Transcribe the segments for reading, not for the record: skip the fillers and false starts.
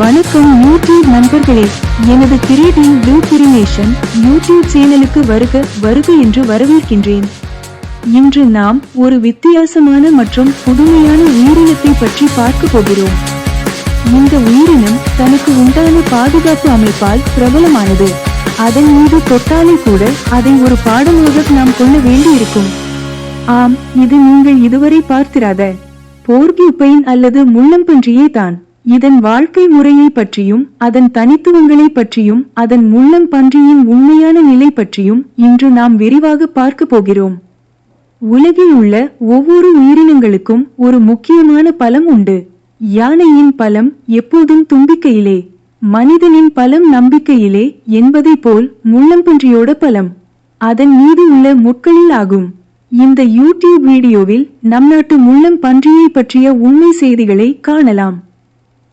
வணக்கம் யூடியூப் நண்பர்களே, எனது கிரியேட்டிவ் ப்ளூ கிரியேஷன் யூடியூப் சேனலுக்கு வருக என்று வரவேற்கின்றேன். இன்று நாம் ஒரு வித்தியாசமான மற்றும் புதுமையான உயிரினத்தை பற்றி பார்க்க போகிறோம். இந்த உயிரினம் தனக்கு உண்டான பாதுகாப்பு அமைப்பால் பிரபலமானது. அதன் மீது தொட்டாலே கூட அதை ஒரு பாடமாக நாம் கொள்ள வேண்டியிருக்கும். ஆம், இது நீங்கள் இதுவரை பார்த்திராத போர்க்யூபைன் அல்லது முள்ளம்பன்றியே தான். இதன் வாழ்க்கை முறையை பற்றியும் அதன் தனித்துவங்களை பற்றியும் அதன் முள்ளம்பன்றியின் உண்மையான நிலை பற்றியும் இன்று நாம் விரிவாக பார்க்க போகிறோம். உலகில் உள்ள ஒவ்வொரு உயிரினங்களுக்கும் ஒரு முக்கியமான பலம் உண்டு. யானையின் பலம் எப்போதும் தும்பிக்கையிலே, மனிதனின் பலம் நம்பிக்கையிலே என்பதை போல் முள்ளம்பன்றியோட பலம் அதன் மீது உள்ள முட்களில் ஆகும். இந்த யூடியூப் வீடியோவில் நம் நாட்டு முள்ளம்பன்றியை பற்றிய உண்மை செய்திகளை காணலாம்.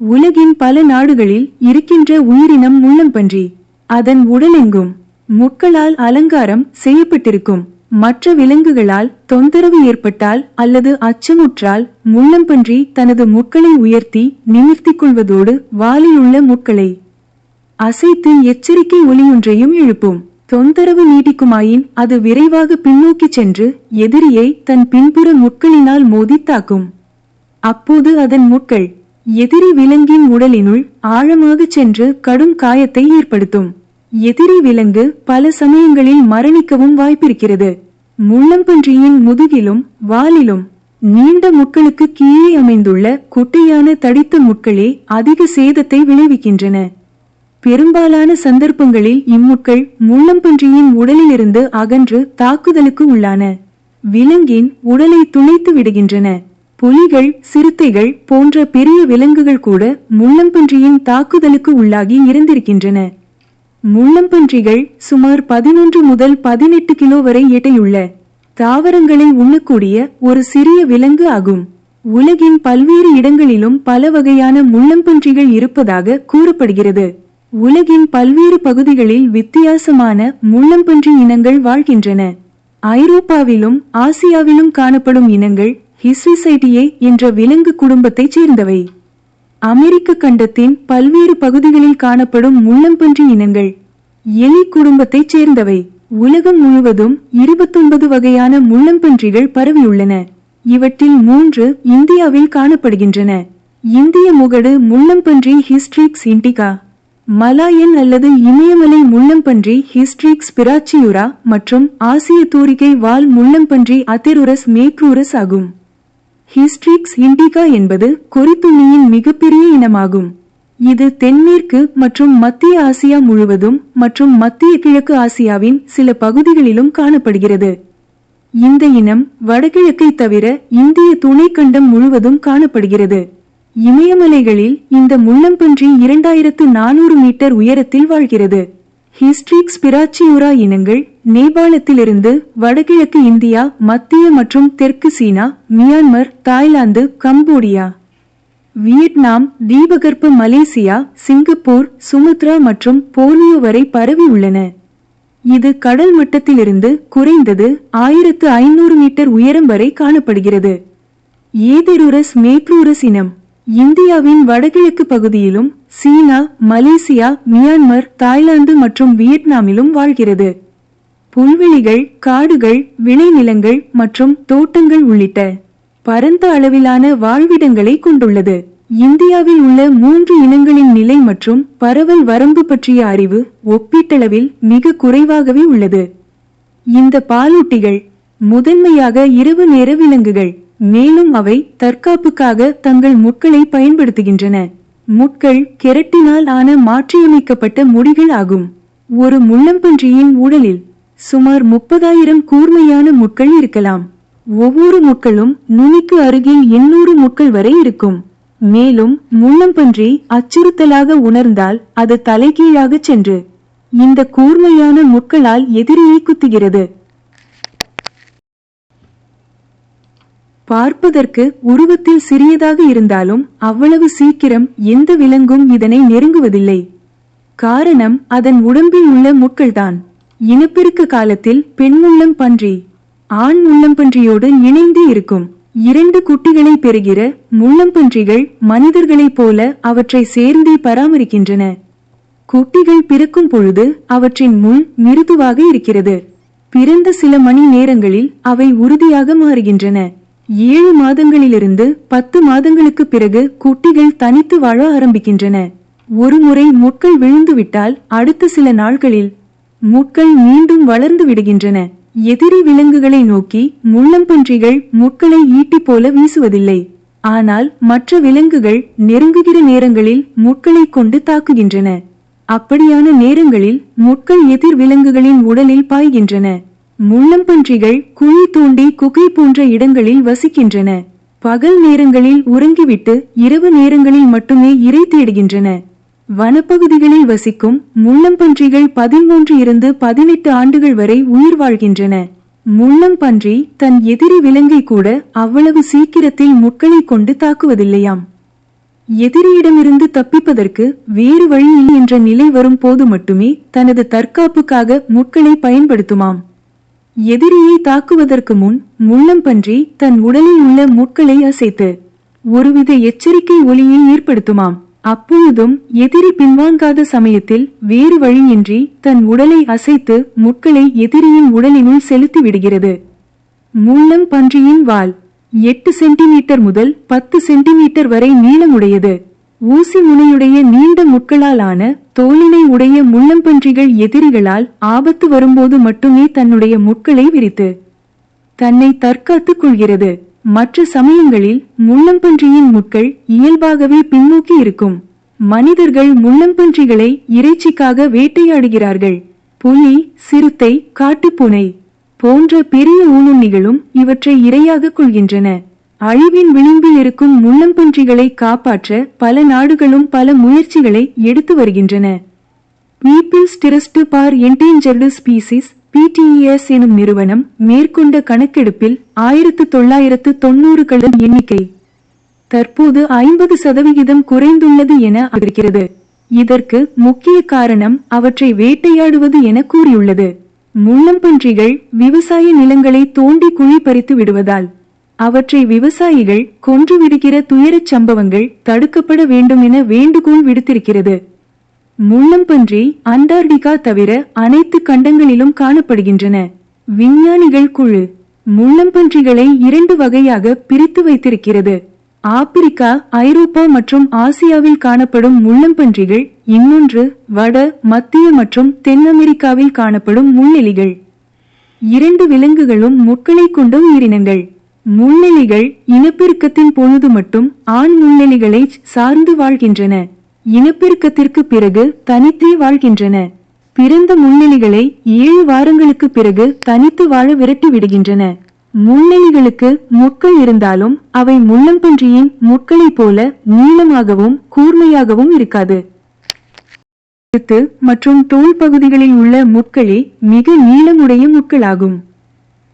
உலகின் பல நாடுகளில் இருக்கின்ற உயிரினம் முள்ளம்பன்றி. அதன் உடலெங்கும் முட்களால் அலங்காரம் செய்யப்பட்டிருக்கும். மற்ற விலங்குகளால் தொந்தரவு ஏற்பட்டால் அல்லது அச்சமுற்றால் முள்ளம்பன்றி தனது முட்களை உயர்த்தி நிமிர்த்திக் கொள்வதோடு வாலில் உள்ள முட்களை அசைத்து எச்சரிக்கை ஒலியொன்றையும் எழுப்பும். தொந்தரவு நீடிக்குமாயின் அது விரைவாக பின்னோக்கி சென்று எதிரியை தன் பின்புற முட்களினால் மோதி தாக்கும். அப்போது அதன் முட்கள் எதிரி விலங்கின் உடலினுள் ஆழமாக சென்று கடும் காயத்தை ஏற்படுத்தும். எதிரி விலங்கு பல சமயங்களில் மரணிக்கவும் வாய்ப்பிருக்கிறது. முள்ளம்பன்றியின் முதுகிலும் வாலிலும் நீண்ட முட்களுக்கு கீழே அமைந்துள்ள குட்டையான தடித்த முட்களே அதிக சேதத்தை விளைவிக்கின்றன. பெரும்பாலான சந்தர்ப்பங்களில் இம்முட்கள் முள்ளம்பன்றியின் உடலிலிருந்து அகன்று தாக்குதலுக்கு உள்ளான விலங்கின் உடலை துளைத்து விடுகின்றன. புலிகள், சிறுத்தைகள் போன்ற பெரிய விலங்குகள் கூட முள்ளம்பன்றியின் தாக்குதலுக்கு உள்ளாகி இறந்திருக்கின்றன. முள்ளம்பன்றிகள் சுமார் 11 முதல் 18 கிலோ வரை எடையுள்ள தாவரங்களை உண்ணக்கூடிய ஒரு சிறிய விலங்கு ஆகும். உலகின் பல்வேறு இடங்களிலும் பல வகையான முள்ளம்பன்றிகள் இருப்பதாக கூறப்படுகிறது. உலகின் பல்வேறு பகுதிகளில் வித்தியாசமான முள்ளம்பன்றி இனங்கள் வாழ்கின்றன. ஐரோப்பாவிலும் ஆசியாவிலும் காணப்படும் இனங்கள் ஹிஸ்ரிசைடியே என்ற விலங்கு குடும்பத்தைச் சேர்ந்தவை. அமெரிக்க கண்டத்தின் பல்வேறு பகுதிகளில் காணப்படும் முள்ளம்பன்றி இனங்கள் எலி குடும்பத்தைச் சேர்ந்தவை. உலகம் முழுவதும் 29 வகையான முள்ளம்பன்றிகள் பரவியுள்ளன. இவற்றில் 3 இந்தியாவில் காணப்படுகின்றன. இந்திய முகடு முள்ளம்பன்றி ஹிஸ்ட்ரிக்ஸ் இண்டிகா, மலாயன் அல்லது இமயமலை முள்ளம்பன்றி ஹிஸ்ட்ரிக்ஸ் பிராச்சியூரா மற்றும் ஆசிய தூரிகை வால் முள்ளம்பன்றி அத்தெருரஸ் மேக்ரூரஸ் ஆகும். ஹிஸ்ட்ரிக்ஸ் இண்டிகா என்பது கொறித்துண்ணியின் மிகப்பெரிய இனமாகும். இது தென்மேற்கு மற்றும் மத்திய ஆசியா முழுவதும் மற்றும் மத்திய கிழக்கு ஆசியாவின் சில பகுதிகளிலும் காணப்படுகிறது. இந்த இனம் வடகிழக்கை தவிர இந்திய துணைக்கண்டம் முழுவதும் காணப்படுகிறது. இமயமலைகளில் இந்த முள்ளம்பன்றி 2400 மீட்டர் உயரத்தில் வாழ்கிறது. ஹிஸ்ட்ரிக்ஸ் பிராச்சியூரா இனங்கள் நேபாளத்திலிருந்து வடகிழக்கு இந்தியா, மத்திய மற்றும் தெற்கு சீனா, மியான்மர், தாய்லாந்து, கம்போடியா, வியட்நாம், தீபகற்ப மலேசியா, சிங்கப்பூர், சுமத்ரா மற்றும் போர்னியோ வரை பரவி உள்ளன. இது கடல் மட்டத்திலிருந்து குறைந்தது 1500 மீட்டர் உயரம் வரை காணப்படுகிறது. ஏதெருரஸ் மேக்ரூரஸ் இனம் இந்தியாவின் வடகிழக்கு பகுதியிலும் சீனா, மலேசியா, மியான்மர், தாய்லாந்து மற்றும் வியட்நாமிலும் வாழ்கிறது. புல்வெளிகள், காடுகள், விளைநிலங்கள் மற்றும் தோட்டங்கள் உள்ளிட்ட பரந்த அளவிலான வாழ்விடங்களை கொண்டுள்ளது. இந்தியாவில் உள்ள 3 இனங்களின் நிலை மற்றும் பரவல் வரம்பு பற்றிய அறிவு ஒப்பீட்டளவில் மிக குறைவாகவே உள்ளது. இந்த பாலூட்டிகள் முதன்மையாக இரவு நேர விலங்குகள். மேலும் அவை தற்காப்புக்காக தங்கள் முட்களை பயன்படுத்துகின்றன. முட்கள் கெரட்டினால் ஆன மாற்றியமைக்கப்பட்ட முடிகள் ஆகும். ஒரு முள்ளம்பன்றியின் உடலில் சுமார் 30,000 கூர்மையான முட்கள் இருக்கலாம். ஒவ்வொரு முட்களும் நுனிக்கு அருகில் 800 முட்கள் வரை இருக்கும். மேலும் முள்ளம்பன்றி அச்சுறுத்தலாக உணர்ந்தால் அது தலைகீழாக சென்று இந்த கூர்மையான முட்களால் எதிரியை குத்துகிறது. பார்ப்பதற்கு உருவத்தில் சிறியதாக இருந்தாலும் அவ்வளவு சீக்கிரம் எந்த விலங்கும் இதனை நெருங்குவதில்லை. காரணம் அதன் உடம்பில் உள்ள முட்கள்தான். இனப்பெருக்க காலத்தில் பெண் முள்ளம்பன்றி ஆண் முள்ளம்பன்றியோடு இணைந்து இருக்கும். 2 குட்டிகளை பெறுகிற முள்ளம்பன்றிகள் மனிதர்களைப் போல அவற்றை சேர்ந்தே பராமரிக்கின்றன. குட்டிகள் பிறக்கும் பொழுது அவற்றின் முள் மிருதுவாக இருக்கிறது. பிறந்த சில மணி நேரங்களில் அவை உறுதியாக மாறுகின்றன. 7 மாதங்களிலிருந்து 10 மாதங்களுக்கு பிறகு குட்டிகள் தனித்து வாழ ஆரம்பிக்கின்றன. ஒருமுறை முட்கள் விழுந்துவிட்டால் அடுத்த சில நாட்களில் முட்கள் மீண்டும் வளர்ந்து விடுகின்றன. எதிரி விலங்குகளை நோக்கி முள்ளம்பன்றிகள் முட்களை ஈட்டி போல வீசுவதில்லை. ஆனால் மற்ற விலங்குகள் நெருங்குகிற நேரங்களில் முட்களை கொண்டு தாக்குகின்றன. அப்படியான நேரங்களில் முட்கள் எதிர் விலங்குகளின் உடலில் பாய்கின்றன. முள்ளம்பன்றிகள் குழி தோண்டி குகை போன்ற இடங்களில் வசிக்கின்றன. பகல் நேரங்களில் உறங்கிவிட்டு இரவு நேரங்களில் மட்டுமே இரை தேடுகின்றன. வனப்பகுதிகளில் வசிக்கும் முள்ளம்பன்றிகள் 13 இருந்து 18 ஆண்டுகள் வரை உயிர் வாழ்கின்றன. முள்ளம்பன்றி தன் எதிரி விலங்கை கூட அவ்வளவு சீக்கிரத்தில் முட்களை கொண்டு தாக்குவதில்லையாம். எதிரியிடமிருந்து தப்பிப்பதற்கு வேறு வழி இல்லை என்ற நிலை வரும் போது மட்டுமே தனது தற்காப்புக்காக முட்களை பயன்படுத்துமாம். எதிரியை தாக்குவதற்கு முன் முள்ளம்பன்றி தன் உடலில் உள்ள முட்களை அசைத்து ஒருவித எச்சரிக்கை ஒலியை ஏற்படுத்துமாம். அப்பொழுதும் எதிரி பின்வாங்காத சமயத்தில் வேறு வழியின்றி தன் உடலை அசைத்து முட்களை எதிரியின் உடலினுள் செலுத்தி விடுகிறது. முள்ளம்பன்றியின் வால் 8 சென்டிமீட்டர் முதல் 10 சென்டிமீட்டர் வரை நீளமுடையது. ஊசி முனையுடைய நீண்ட முட்களால் ஆன தோலினை உடைய முள்ளம்பன்றிகள் எதிரிகளால் ஆபத்து வரும்போது மட்டுமே தன்னுடைய முட்களை விரித்து தன்னை தற்காத்துக் கொள்கிறது. மற்ற சமயங்களில் முள்ளம்பன்றியின் முட்கள் இயல்பாகவே பின்னோக்கி இருக்கும். மனிதர்கள் முள்ளம்பன்றிகளை இறைச்சிக்காக வேட்டையாடுகிறார்கள். புலி, சிறுத்தை, காட்டுப்பூனை போன்ற பெரிய ஊனுண்ணிகளும் இவற்றை இரையாக கொள்கின்றன. அழிவின் விளிம்பில் இருக்கும் முள்ளம்பன்றிகளை காப்பாற்ற பல நாடுகளும் பல முயற்சிகளை எடுத்து வருகின்றன. Peoples trust for endangered species PTES எனும் நிறுவனம் மேற்கொண்ட கணக்கெடுப்பில் 1990களின் எண்ணிக்கை தற்போது 50% குறைந்துள்ளது என அறிவிக்கிறது. இதற்கு முக்கிய காரணம் அவற்றை வேட்டையாடுவது என கூறியுள்ளது. முள்ளம்பன்றிகள் விவசாய நிலங்களை தோண்டி குழி பறித்து விடுவதால் அவற்றை விவசாயிகள் கொன்றுவிடுகிற துயரச் சம்பவங்கள் தடுக்கப்பட வேண்டும் என வேண்டுகோள் விடுத்திருக்கிறது. முள்ளம்பன்றி அண்டார்டிகா தவிர அனைத்து கண்டங்களிலும் காணப்படுகின்றன. விஞ்ஞானிகள் குழு முள்ளம்பன்றிகளை 2 வகையாக பிரித்து வைத்திருக்கிறது. ஆப்பிரிக்கா, ஐரோப்பா மற்றும் ஆசியாவில் காணப்படும் முள்ளம்பன்றிகள், இன்னொன்று வட, மத்திய மற்றும் தென் அமெரிக்காவில் காணப்படும் முள்ளெலிகள். 2 விலங்குகளும் முட்களை கொண்ட உயிரினங்கள். முள்ளெலிகள் இனப்பெருக்கத்தின் பொழுது மட்டும் ஆண் முள்ளெலிகளை சார்ந்து வாழ்கின்றன. இனப்பெருக்கத்திற்கு பிறகு தனித்தே வாழ்கின்றன. பிறந்த முள்ளெலிகளை 7 வாரங்களுக்கு பிறகு தனித்து வாழ விரட்டி விடுகின்றன. முள்ளெலிகளுக்கு முட்கள் இருந்தாலும் அவை முள்ளம்பன்றியின் முட்களைப் போல நீளமாகவும் கூர்மையாகவும் இருக்காது. கழுத்து மற்றும் தோல் பகுதிகளில் உள்ள முட்களே மிக நீளமுடைய முட்களாகும்.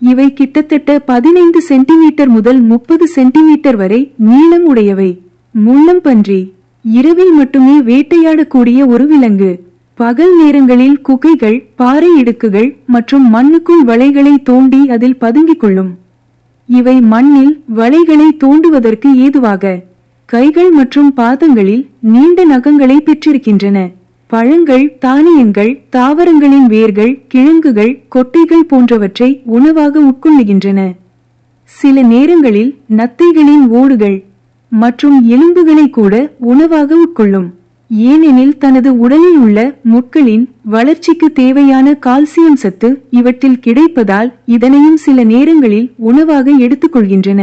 இவை கிட்டத்தட்ட 15 சென்டிமீட்டர் முதல் 30 சென்டிமீட்டர் வரை நீளம் உடையவை. முள்ளம்பன்றி இரவில் மட்டுமே வேட்டையாடக்கூடிய ஒரு விலங்கு. பகல் நேரங்களில் குகைகள், பாறை இடுக்குகள் மற்றும் மண்ணுக்குள் வலைகளை தோண்டி அதில் பதுங்கிக் கொள்ளும். இவை மண்ணில் வலைகளை தோண்டுவதற்கு ஏதுவாக கைகள் மற்றும் பாதங்களில் நீண்ட நகங்களை பெற்றிருக்கின்றன. பழங்கள், தானியங்கள், தாவரங்களின் வேர்கள், கிழங்குகள், கொட்டைகள் போன்றவற்றை உணவாக உட்கொள்ளுகின்றன. சில நேரங்களில் நத்தைகளின் ஓடுகள் மற்றும் எலும்புகளை கூட உணவாக உட்கொள்ளும். ஏனெனில் தனது உடலில் உள்ள முட்களின் வளர்ச்சிக்கு தேவையான கால்சியம் சத்து இவற்றில் கிடைப்பதால் இதனையும் சில நேரங்களில் உணவாக எடுத்துக்கொள்கின்றன.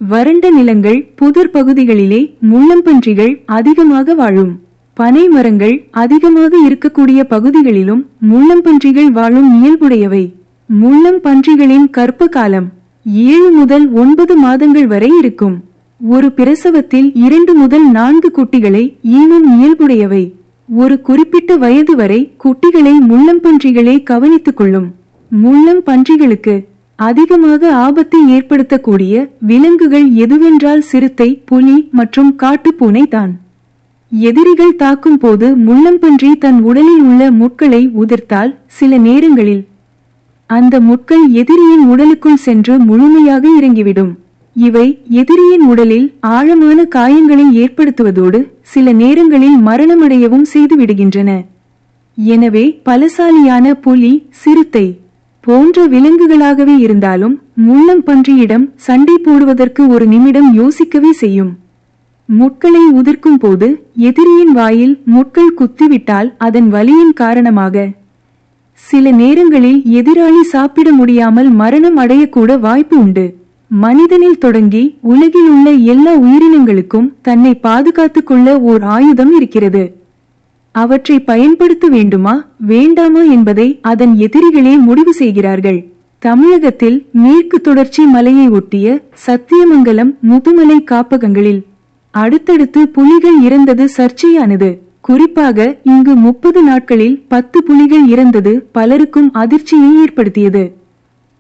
வறண்ட நிலங்கள், புதர் பகுதிகளிலே முள்ளம்பன்றிகள் அதிகமாக வாழும். பனை மரங்கள் அதிகமாக இருக்கக்கூடிய பகுதிகளிலும் முள்ளம்பன்றிகள் வாழும் இயல்புடையவை. முள்ளம்பன்றிகளின் கர்ப்ப காலம் 7 முதல் 9 மாதங்கள் வரை இருக்கும். ஒரு பிரசவத்தில் 2 முதல் 4 குட்டிகளை ஈனும் இயல்புடையவை. ஒரு குறிப்பிட்ட வயது வரை குட்டிகளை முள்ளம்பன்றிகளே கவனித்துக் கொள்ளும். முள்ளம்பன்றிகளுக்கு அதிகமாக ஆபத்தை ஏற்படுத்தக்கூடிய விலங்குகள் எதுவென்றால் சிறுத்தை, புலி மற்றும் காட்டுப்பூனை தான். எதிரிகள் தாக்கும் போது முள்ளம்பன்றி தன் உடலில் உள்ள முட்களை உதிர்த்தால் சில நேரங்களில் அந்த முட்கள் எதிரியின் உடலுக்குள் சென்று முழுமையாக இறங்கிவிடும். இவை எதிரியின் உடலில் ஆழமான காயங்களை ஏற்படுத்துவதோடு சில நேரங்களில் மரணமடையவும் செய்துவிடுகின்றன. எனவே பலசாலியான புலி, சிறுத்தை போன்ற விலங்குகளாகவே இருந்தாலும் முள்ளம்பன்றியிடம் சண்டை போடுவதற்கு ஒரு நிமிடம் யோசிக்கவே செய்யும். முட்களை உதிர்க்கும் போது எதிரியின் வாயில் முட்கள் குத்திவிட்டால் அதன் வலியின் காரணமாக சில நேரங்களில் எதிராளி சாப்பிட முடியாமல் மரணம் அடையக்கூட வாய்ப்பு உண்டு. மனிதனில் தொடங்கி உலகில் உள்ள எல்லா உயிரினங்களுக்கும் தன்னை பாதுகாத்துக் கொள்ள ஓர் ஆயுதம் இருக்கிறது. அவற்றை பயன்படுத்த வேண்டுமா வேண்டாமா என்பதை அதன் எதிரிகளே முடிவு செய்கிறார்கள். தமிழகத்தில் மேற்கு தொடர்ச்சி மலையை ஒட்டிய சத்தியமங்கலம், முதுமலை காப்பகங்களில் அடுத்தடுத்து புலிகள் இறந்தது சர்ச்சையானது. குறிப்பாக இங்கு 30 நாட்களில் 10 புலிகள் இறந்தது பலருக்கும் அதிர்ச்சியை ஏற்படுத்தியது.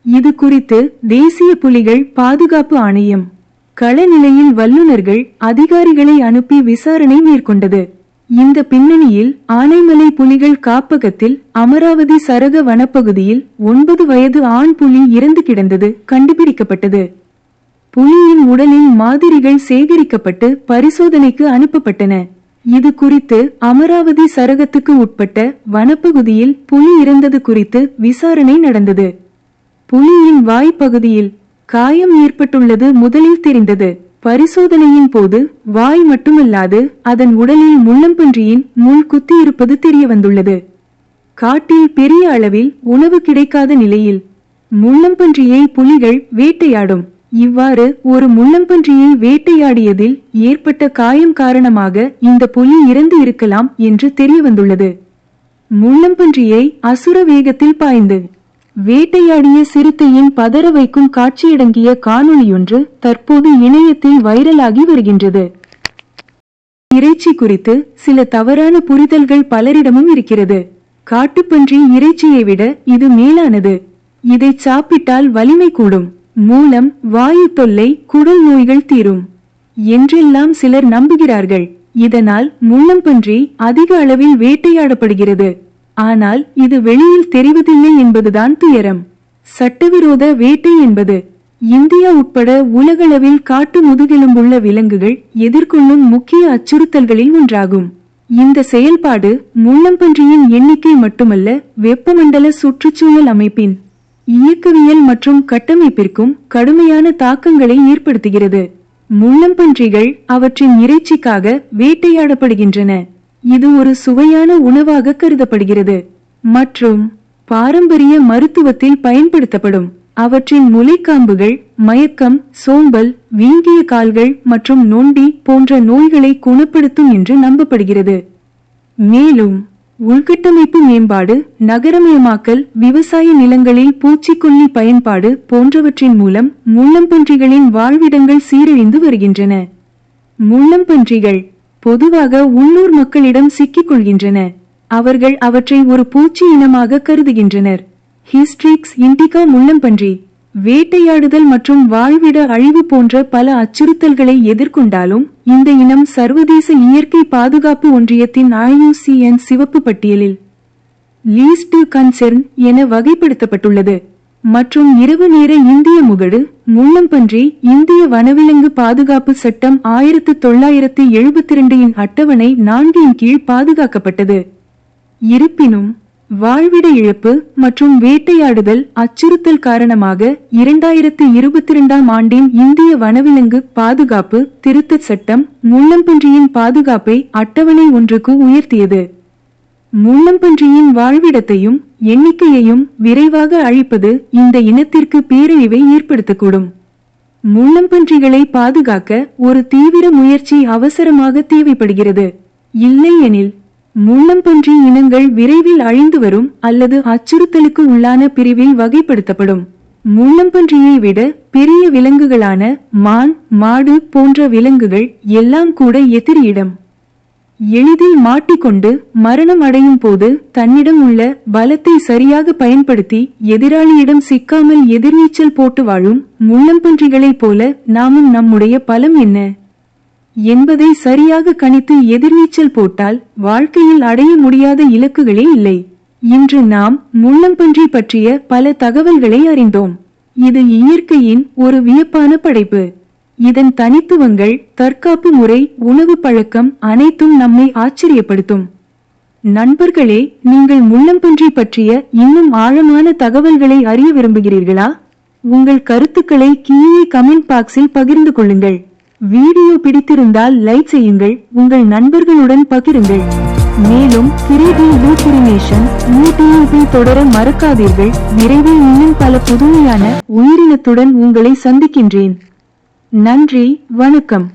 இது குறித்து தேசிய புலிகள் பாதுகாப்பு ஆணையம் களநிலையில் வல்லுநர்கள், அதிகாரிகளை அனுப்பி விசாரணை மேற்கொண்டது. இந்த பின்னணியில் ஆனைமலை புலிகள் காப்பகத்தில் அமராவதி சரக வனப்பகுதியில் 9 வயது ஆண் புலி இறந்து கிடந்தது கண்டுபிடிக்கப்பட்டது. புலியின் உடலின் மாதிரிகள் சேகரிக்கப்பட்டு பரிசோதனைக்கு அனுப்பப்பட்டன. இது குறித்து அமராவதி சரகத்துக்கு உட்பட்ட வனப்பகுதியில் புலி இறந்தது குறித்து விசாரணை நடந்தது. புலியின் வாய்ப்பகுதியில் காயம் ஏற்பட்டுள்ளது முதலில் தெரிந்தது. பரிசோதனையின் போது வாய் மட்டுமல்லாது அதன் உடலில் முள்ளம்பன்றியின் முள் குத்தியிருப்பது தெரியவந்துள்ளது. காட்டில் பெரிய அளவில் உணவு கிடைக்காத நிலையில் முள்ளம்பன்றியை புலிகள் வேட்டையாடும். இவ்வாறு ஒரு முள்ளம்பன்றியை வேட்டையாடியதில் ஏற்பட்ட காயம் காரணமாக இந்த புலி இறந்து இருக்கலாம் என்று தெரியவந்துள்ளது. முள்ளம்பன்றியை அசுர வேகத்தில் பாய்ந்து வேட்டையாடிய சிறுத்தையின் பதற வைக்கும் காட்சியடங்கிய காணொளியொன்று தற்போது இணையத்தில் வைரலாகி வருகின்றது. இறைச்சி குறித்து சில தவறான புரிதல்கள் பலரிடமும் இருக்கிறது. காட்டுப்பன்றி இறைச்சியை விட இது மேலானது. இதை சாப்பிட்டால் வலிமை கூடும், மூலம் வாயு தொல்லை, குடல் நோய்கள் தீரும் என்றெல்லாம் சிலர் நம்புகிறார்கள். இதனால் முள்ளம்பன்றி அதிக அளவில் வேட்டையாடப்படுகிறது. ஆனால் இது வெளியில் தெரிவதில்லை என்பதுதான் துயரம். சட்டவிரோத வேட்டை என்பது இந்தியா உட்பட உலகளவில் காட்டு முதுகெலும்புள்ள விலங்குகள் எதிர்கொள்ளும் முக்கிய அச்சுறுத்தல்களில் ஒன்றாகும். இந்த செயல்பாடு முள்ளம்பன்றியின் எண்ணிக்கை மட்டுமல்ல, வெப்பமண்டல சுற்றுச்சூழல் அமைப்பின் இயக்கவியல் மற்றும் கட்டமைப்பிற்கும் கடுமையான தாக்கங்களை ஏற்படுத்துகிறது. முள்ளம்பன்றிகள் அவற்றின் இறைச்சிக்காக வேட்டையாடப்படுகின்றன. இது ஒரு சுவையான உணவாக கருதப்படுகிறது மற்றும் பாரம்பரிய மருத்துவத்தில் பயன்படுத்தப்படும். அவற்றின் முலைக்காம்புகள் மயக்கம், சோம்பல், வீங்கிய கால்கள் மற்றும் நொண்டி போன்ற நோய்களை குணப்படுத்தும் என்று நம்பப்படுகிறது. மேலும் உள்கட்டமைப்பு மேம்பாடு, நகரமயமாக்கல், விவசாய நிலங்களில் பூச்சிக்கொல்லி பயன்பாடு போன்றவற்றின் மூலம் முள்ளம்பன்றிகளின் வாழ்விடங்கள் சீரழிந்து வருகின்றன. முள்ளம்பன்றிகள் பொதுவாக உள்ளூர் மக்களிடம் சிக்கிக் கொள்கின்றன. அவர்கள் அவற்றை ஒரு பூச்சி இனமாக கருதுகின்றனர். ஹிஸ்ட்ரிக்ஸ் இண்டிகா முள்ளம்பன்றி வேட்டையாடுதல் மற்றும் வாழ்விட அழிவு போன்ற பல அச்சுறுத்தல்களை எதிர்கொண்டாலும் இந்த இனம் சர்வதேச இயற்கை பாதுகாப்பு ஒன்றியத்தின் IUCN சிவப்பு பட்டியலில் லீஸ்ட் டு கன்சர்ன் என வகைப்படுத்தப்பட்டுள்ளது. மற்றும் இரவு நேர இந்திய முகடு முள்ளம்பன்றி இந்திய வனவிலங்கு பாதுகாப்பு சட்டம் 1972 இன் அட்டவணை 4 இன் கீழ் பாதுகாக்கப்பட்டது. இருப்பினும் வாழ்விட இழப்பு மற்றும் வேட்டையாடுதல் அச்சுறுத்தல் காரணமாக 2022 ஆண்டின் இந்திய வனவிலங்கு பாதுகாப்பு திருத்தச் சட்டம் முள்ளம்பன்றியின் பாதுகாப்பை அட்டவணை 1க்கு உயர்த்தியது. முள்ளம்பன்றியின் வாழ்விடத்தையும் எண்ணிக்கையையும் விரைவாக அழிப்பது இந்த இனத்திற்கு பேரழிவை ஏற்படுத்தக்கூடும். முள்ளம்பன்றிகளை பாதுகாக்க ஒரு தீவிர முயற்சி அவசரமாக தேவைப்படுகிறது. இல்லையெனில் முள்ளம்பன்றி இனங்கள் விரைவில் அழிந்து வரும் அல்லது அச்சுறுத்தலுக்கு உள்ளான பிரிவில் வகைப்படுத்தப்படும். முள்ளம்பன்றியை விட பெரிய விலங்குகளான மான், மாடு போன்ற விலங்குகள் எல்லாம் கூட எதிரியிடம் எளிதில் மாட்டிக்கொண்டு மரணம் அடையும் போது தன்னிடம் உள்ள பலத்தை சரியாக பயன்படுத்தி எதிராளியிடம் சிக்காமல் எதிர்நீச்சல் போட்டு வாழும் முள்ளம்பன்றிகளைப் போல நாமும் நம்முடைய பலம் என்ன என்பதை சரியாக கணித்து எதிர்நீச்சல் போட்டால் வாழ்க்கையில் அடைய முடியாத இலக்குகளே இல்லை. இன்று நாம் முள்ளம்பன்றி பற்றிய பல தகவல்களை அறிந்தோம். இது இயற்கையின் ஒரு வியப்பான படைப்பு. இதன் தனித்துவங்கள், தற்காப்பு முறை, உணவு பழக்கம் அனைத்தும் நம்மை ஆச்சரியப்படுத்தும். நண்பர்களே, நீங்கள் முள்ளம்பன்றி பற்றிய இன்னும் ஆழமான தகவல்களை அறிய விரும்புகிறீர்களா? உங்கள் கருத்துக்களை கீழே கமெண்ட் பாக்ஸில் பகிர்ந்து கொள்ளுங்கள். வீடியோ பிடித்திருந்தால் லைக் செய்யுங்கள், உங்கள் நண்பர்களுடன் பகிருங்கள். மேலும் 3D லூப் உரிமேஷன் யூடியூபில் தொடர மறக்காதீர்கள். விரைவில் இன்னும் பல புதுமையான உயிரினத்துடன் உங்களை சந்திக்கின்றேன். நன்றி, வணக்கம்.